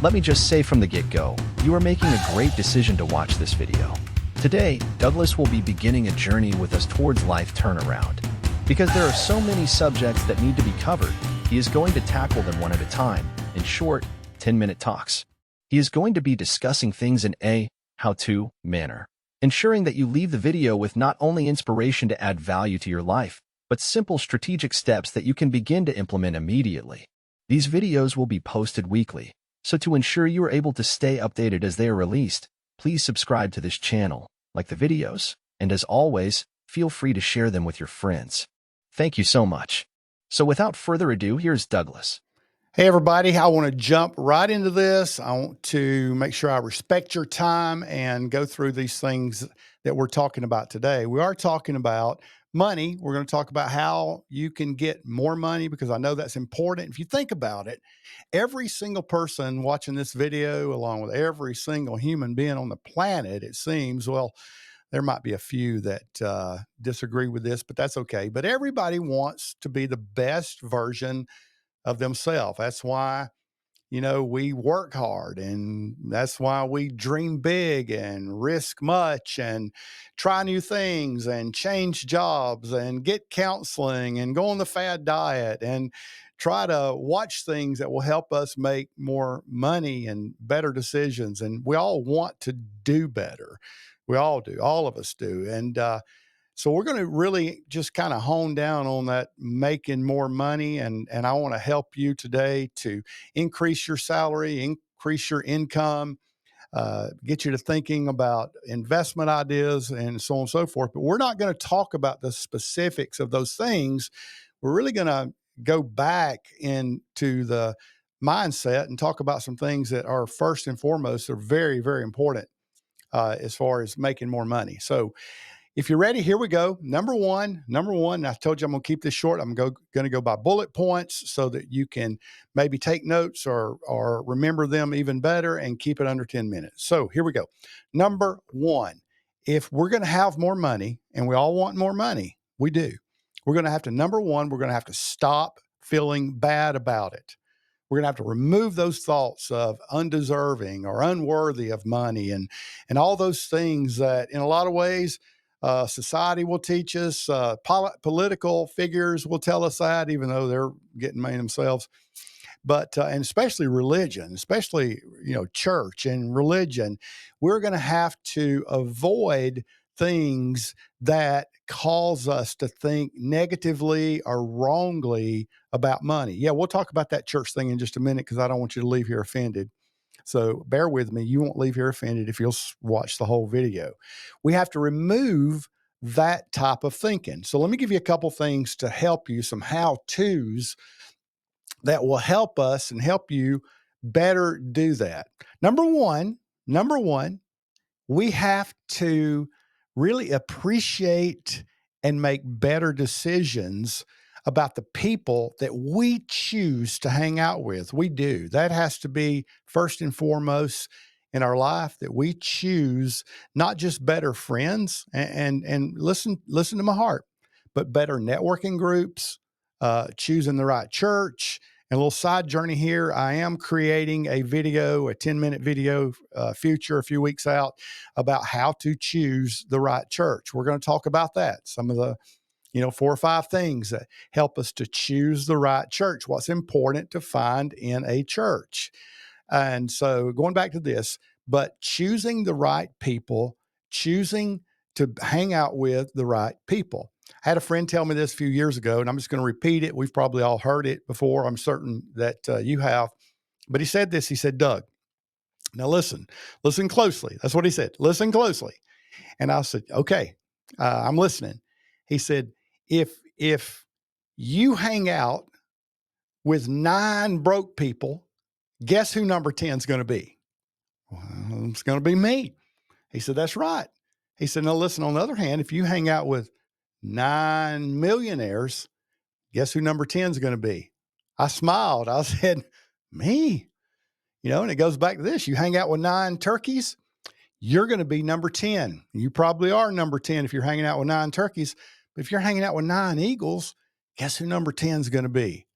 Let me just say from the get-go, you are making a great decision to watch this video. Today, Douglas will be beginning a journey with us towards life turnaround. Because there are so many subjects that need to be covered, he is going to tackle them one at a time, in short, 10-minute talks. He is going to be discussing things in a how-to manner, ensuring that you leave the video with not only inspiration to add value to your life, but simple strategic steps that you can begin to implement immediately. These videos will be posted weekly, so to ensure you are able to stay updated as they are released, please subscribe to this channel, like the videos, and as always, feel free to share them with your friends. Thank you so much. So without further ado, here's Douglas. Hey everybody, I want to jump right into this. I want to make sure I respect your time and go through these things that we're talking about today. We are talking about money. We're going to talk about how you can get more money because I know that's important. If you think about it, every single person watching this video, along with every single human being on the planet, it seems, well, there might be a few that disagree with this, but that's okay. But everybody wants to be the best version of themselves. That's why, we work hard, and that's why we dream big and risk much and try new things and change jobs and get counseling and go on the fad diet and try to watch things that will help us make more money and better decisions. And we all want to do better. We all do. All of us do. And, so we're going to really just kind of hone down on that making more money. And I want to help you today to increase your salary, increase your income, get you to thinking about investment ideas and so on and so forth. But we're not going to talk about the specifics of those things. We're really going to go back into the mindset and talk about some things that are first and foremost are very, very important as far as making more money. So if you're ready, here we go. Number one, I told you I'm going to keep this short. I'm going to go by bullet points so that you can maybe take notes or remember them even better and keep it under 10 minutes. So here we go. Number one, if we're going to have more money, and we all want more money, we do. We're going to have to, number one, we're going to have to stop feeling bad about it. We're going to have to remove those thoughts of undeserving or unworthy of money and all those things that in a lot of ways, society will teach us, political figures will tell us that, even though they're getting money themselves. But, and especially religion, especially, church and religion, we're going to have to avoid things that cause us to think negatively or wrongly about money. Yeah, we'll talk about that church thing in just a minute because I don't want you to leave here offended. So bear with me. You won't leave here offended if you'll watch the whole video. We have to remove that type of thinking. So let me give you a couple things to help you, some how-tos that will help us and help you better do that. Number one, we have to really appreciate and make better decisions about the people that we choose to hang out with. We do. That has to be first and foremost in our life, that we choose not just better friends and listen to my heart, but better networking groups, choosing the right church. And a little side journey here, I am creating a video, a 10-minute video future a few weeks out about how to choose the right church. We're going to talk about that. Some of the 4 or 5 things that help us to choose the right church, what's important to find in a church. And so going back to this, but choosing the right people, choosing to hang out with the right people. I had a friend tell me this a few years ago, and I'm just going to repeat it. We've probably all heard it before. I'm certain that you have. But he said this, he said, Doug, now listen closely. That's what he said. Listen closely. And I said, okay, I'm listening. He said, if you hang out with 9 broke people, guess who number 10 is going to be? Well, it's going to be me. He said, that's right. He said, now listen, on the other hand, if you hang out with 9 millionaires, guess who number 10 is going to be? I smiled. I said, me. And it goes back to this. You hang out with 9 turkeys, you're going to be number 10. You probably are number 10 if you're hanging out with 9 turkeys. But if you're hanging out with 9 eagles, guess who number 10 is going to be?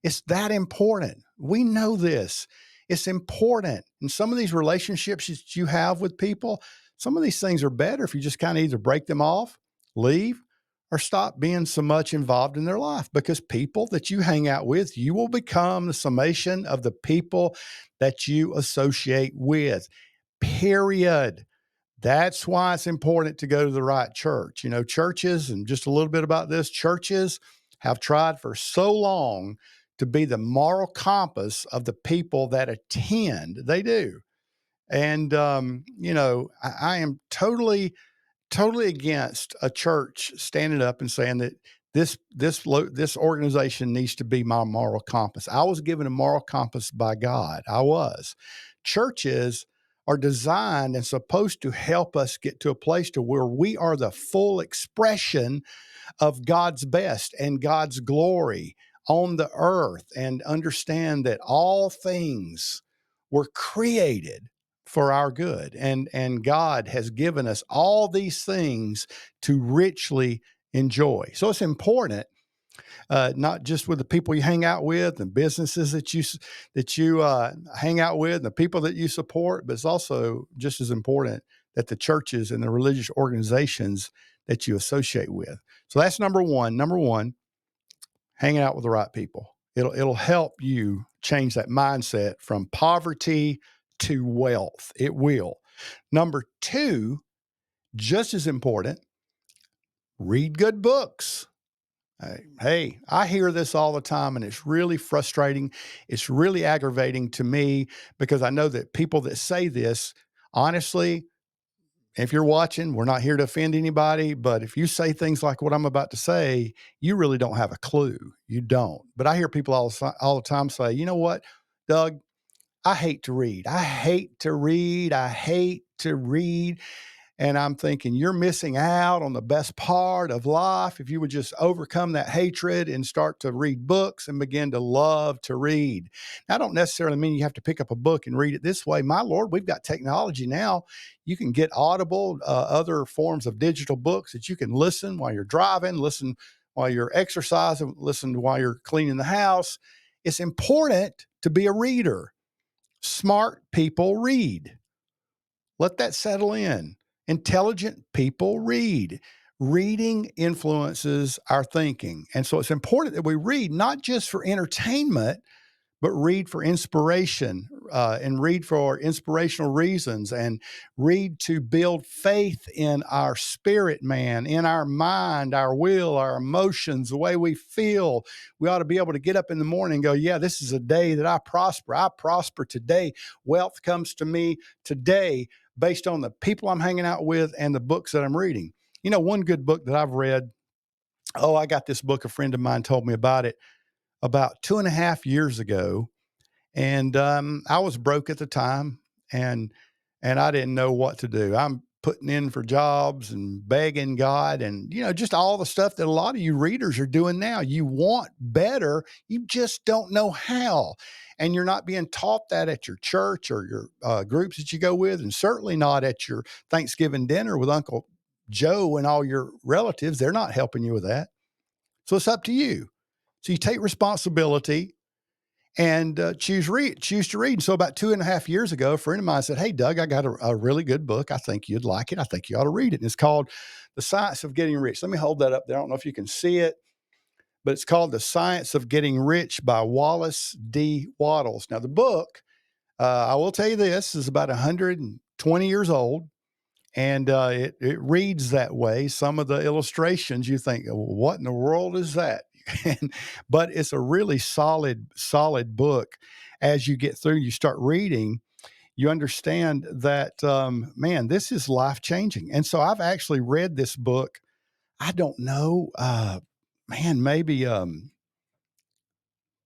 It's that important. We know this. It's important. And some of these relationships that you have with people, some of these things are better if you just kind of either break them off, leave, or stop being so much involved in their life, because people that you hang out with, you will become the summation of the people that you associate with, period. That's why it's important to go to the right church. You know, churches, and just a little bit about this, churches have tried for so long to be the moral compass of the people that attend. They do. And, you know, I am totally against a church standing up and saying that this organization needs to be my moral compass. I was given a moral compass by God. I was. Churches are designed and supposed to help us get to a place to where we are the full expression of God's best and God's glory on the earth, and understand that all things were created for our good. And God has given us all these things to richly enjoy. So it's important, not just with the people you hang out with and businesses that you hang out with and the people that you support, but it's also just as important that the churches and the religious organizations that you associate with. So that's number one. Number one, hanging out with the right people. It'll help you change that mindset from poverty to wealth. It will. Number two, just as important, read good books. Hey, I hear this all the time, and it's really frustrating. It's really aggravating to me, because I know that people that say this, honestly, if you're watching, we're not here to offend anybody, but if you say things like what I'm about to say, you really don't have a clue. You don't. But I hear people all the time say, you know what, Doug, I hate to read. I hate to read. I hate to read. And I'm thinking, you're missing out on the best part of life if you would just overcome that hatred and start to read books and begin to love to read. Now, I don't necessarily mean you have to pick up a book and read it this way. My Lord, we've got technology now. You can get Audible, other forms of digital books that you can listen while you're driving, listen while you're exercising, listen while you're cleaning the house. It's important to be a reader. Smart people read. Let that settle in. Intelligent people read. Reading influences our thinking. And so it's important that we read, not just for entertainment, but read for inspiration, and read for inspirational reasons, and read to build faith in our spirit, man, in our mind, our will, our emotions, the way we feel. We ought to be able to get up in the morning and go, yeah, this is a day that I prosper. I prosper today. Wealth comes to me today based on the people I'm hanging out with and the books that I'm reading. You know, one good book that I've read, I got this book, a friend of mine told me about it about 2.5 years ago. And I was broke at the time, and I didn't know what to do. I'm putting in for jobs and begging God, and just all the stuff that a lot of you readers are doing now. You want better, you just don't know how, and you're not being taught that at your church or your groups that you go with, and certainly not at your Thanksgiving dinner with Uncle Joe and all your relatives. They're not helping you with that. So it's up to you. So you take responsibility and choose to read. And so about 2.5 years ago, a friend of mine said, hey, Doug, I got a really good book. I think you'd like it. I think you ought to read it. And it's called The Science of Getting Rich. Let me hold that up there. I don't know if you can see it, but it's called The Science of Getting Rich by Wallace D. Wattles. Now, the book, I will tell you this, is about 120 years old. And it reads that way. Some of the illustrations, you think, what in the world is that? But it's a really solid book. As you get through, you start reading, you understand that, man, this is life changing. And so I've actually read this book, I don't know, man, maybe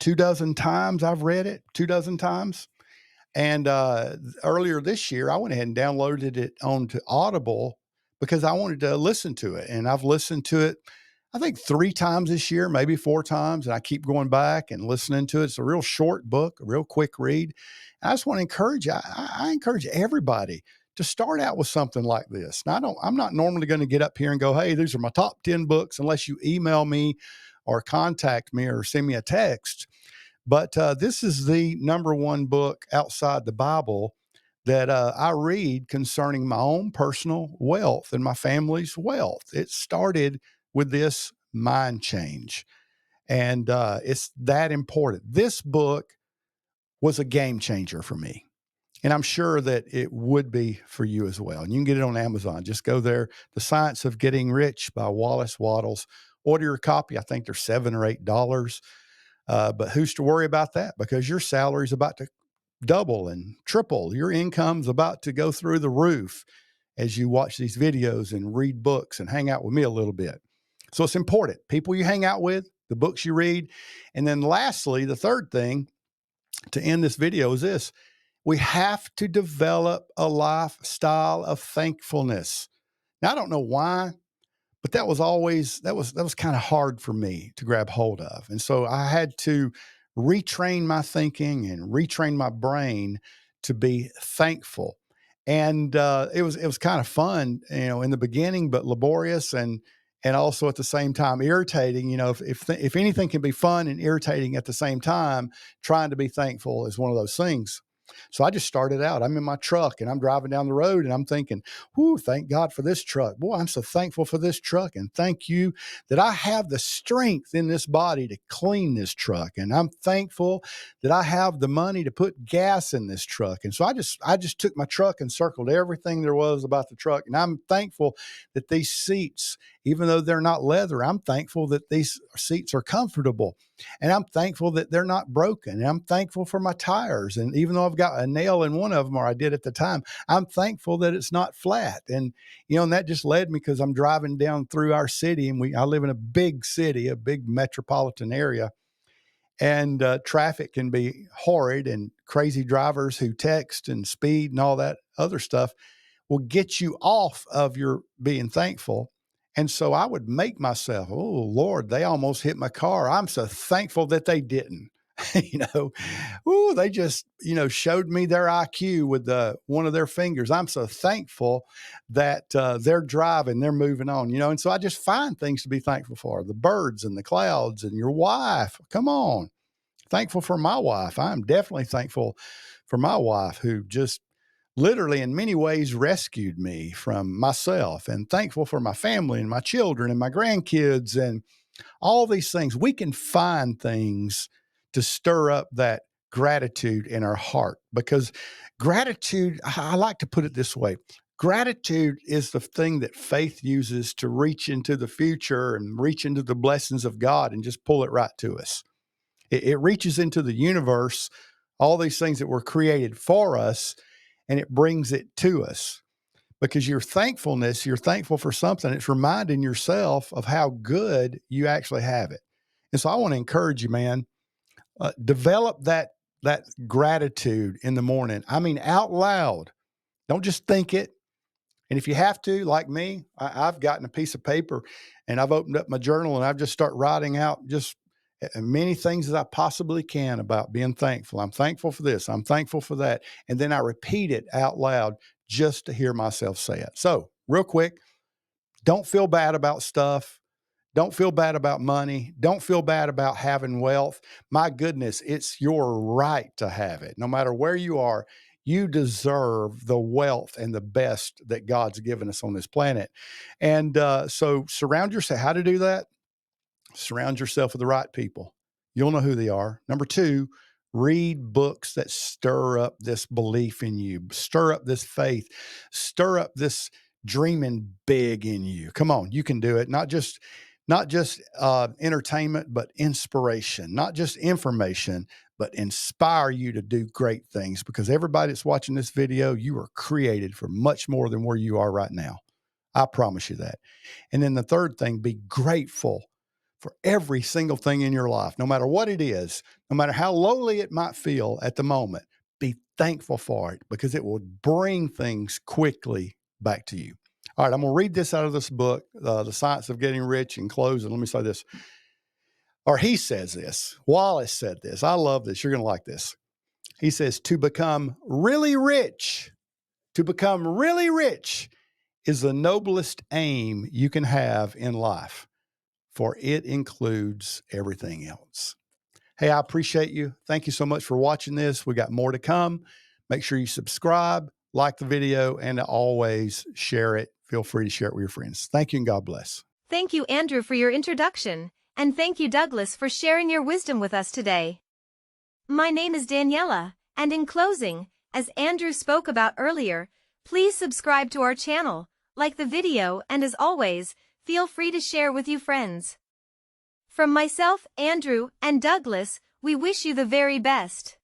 24 times I've read it, 24 times. And earlier this year, I went ahead and downloaded it onto Audible because I wanted to listen to it. And I've listened to it, I think 3 times this year, maybe 4 times. And I keep going back and listening to it. It's a real short book, a real quick read. And I just want to encourage you. I encourage everybody to start out with something like this. Now, I'm not normally going to get up here and go, hey, these are my top 10 books, unless you email me or contact me or send me a text. But this is the number one book outside the Bible that I read concerning my own personal wealth and my family's wealth. It started with this mind change, and it's that important. This book was a game changer for me. And I'm sure that it would be for you as well. And you can get it on Amazon. Just go there. The Science of Getting Rich by Wallace Wattles. Order your copy. I think they're $7 or $8. But who's to worry about that? Because your salary is about to double and triple. Your income's about to go through the roof as you watch these videos and read books and hang out with me a little bit. So it's important. People you hang out with, the books you read. And then lastly, the third thing to end this video is this: we have to develop a lifestyle of thankfulness. Now, I don't know why, but that was kind of hard for me to grab hold of. And so I had to retrain my thinking and retrain my brain to be thankful. And it was kind of fun, in the beginning, but laborious and also at the same time irritating. If anything can be fun and irritating at the same time, trying to be thankful is one of those things. So I just started out. I'm in my truck and I'm driving down the road and I'm thinking, whoo, thank God for this truck. Boy, I'm so thankful for this truck. And thank you that I have the strength in this body to clean this truck. And I'm thankful that I have the money to put gas in this truck. And so I just took my truck and circled everything there was about the truck. And I'm thankful that these seats, even though they're not leather, I'm thankful that these seats are comfortable. And I'm thankful that they're not broken. And I'm thankful for my tires. And even though I've got a nail in one of them, or I did at the time, I'm thankful that it's not flat. And, and that just led me, because I'm driving down through our city, and I live in a big city, a big metropolitan area. And traffic can be horrid, and crazy drivers who text and speed and all that other stuff will get you off of your being thankful. And so I would make myself, oh Lord, they almost hit my car. I'm so thankful that they didn't. They just, showed me their IQ with one of their fingers. I'm so thankful that they're driving, they're moving on, and so I just find things to be thankful for: the birds and the clouds and your wife. Come on. Thankful for my wife. I'm definitely thankful for my wife, who just literally in many ways rescued me from myself, and thankful for my family and my children and my grandkids and all these things. We can find things to stir up that gratitude in our heart, because gratitude, I like to put it this way: gratitude is the thing that faith uses to reach into the future and reach into the blessings of God and just pull it right to us. It reaches into the universe, all these things that were created for us, and it brings it to us. Because your thankfulness, you're thankful for something. It's reminding yourself of how good you actually have it. And so I want to encourage you, man, develop that gratitude in the morning. I mean, out loud. Don't just think it. And if you have to, like me, I've gotten a piece of paper and I've opened up my journal and I've just start writing out just many things that I possibly can about being thankful. I'm thankful for this. I'm thankful for that. And then I repeat it out loud just to hear myself say it. So real quick, don't feel bad about stuff. Don't feel bad about money. Don't feel bad about having wealth. My goodness, it's your right to have it. No matter where you are, you deserve the wealth and the best that God's given us on this planet. And so surround yourself. How to do that? Surround yourself with the right people. You'll know who they are. Number two, read books that stir up this belief in you, stir up this faith, stir up this dreaming big in you. Come on, you can do it. Not just entertainment, but inspiration. Not just information, but inspire you to do great things. Because everybody that's watching this video, you are created for much more than where you are right now. I promise you that. And then the third thing, be grateful for every single thing in your life, no matter what it is, no matter how lowly it might feel at the moment. Be thankful for it, because it will bring things quickly back to you. All right, I'm going to read this out of this book, The Science of Getting Rich, and close. And let me say this, or he says this. Wallace said this. I love this. You're going to like this. He says, to become really rich is the noblest aim you can have in life, for it includes everything else. Hey, I appreciate you. Thank you so much for watching this. We got more to come. Make sure you subscribe, like the video, and always share it. Feel free to share it with your friends. Thank you and God bless. Thank you, Andrew, for your introduction, and thank you, Douglas, for sharing your wisdom with us today. My name is Daniela, and in closing, as Andrew spoke about earlier, please subscribe to our channel, like the video, and as always, feel free to share with your friends. From myself, Andrew, and Douglas, we wish you the very best.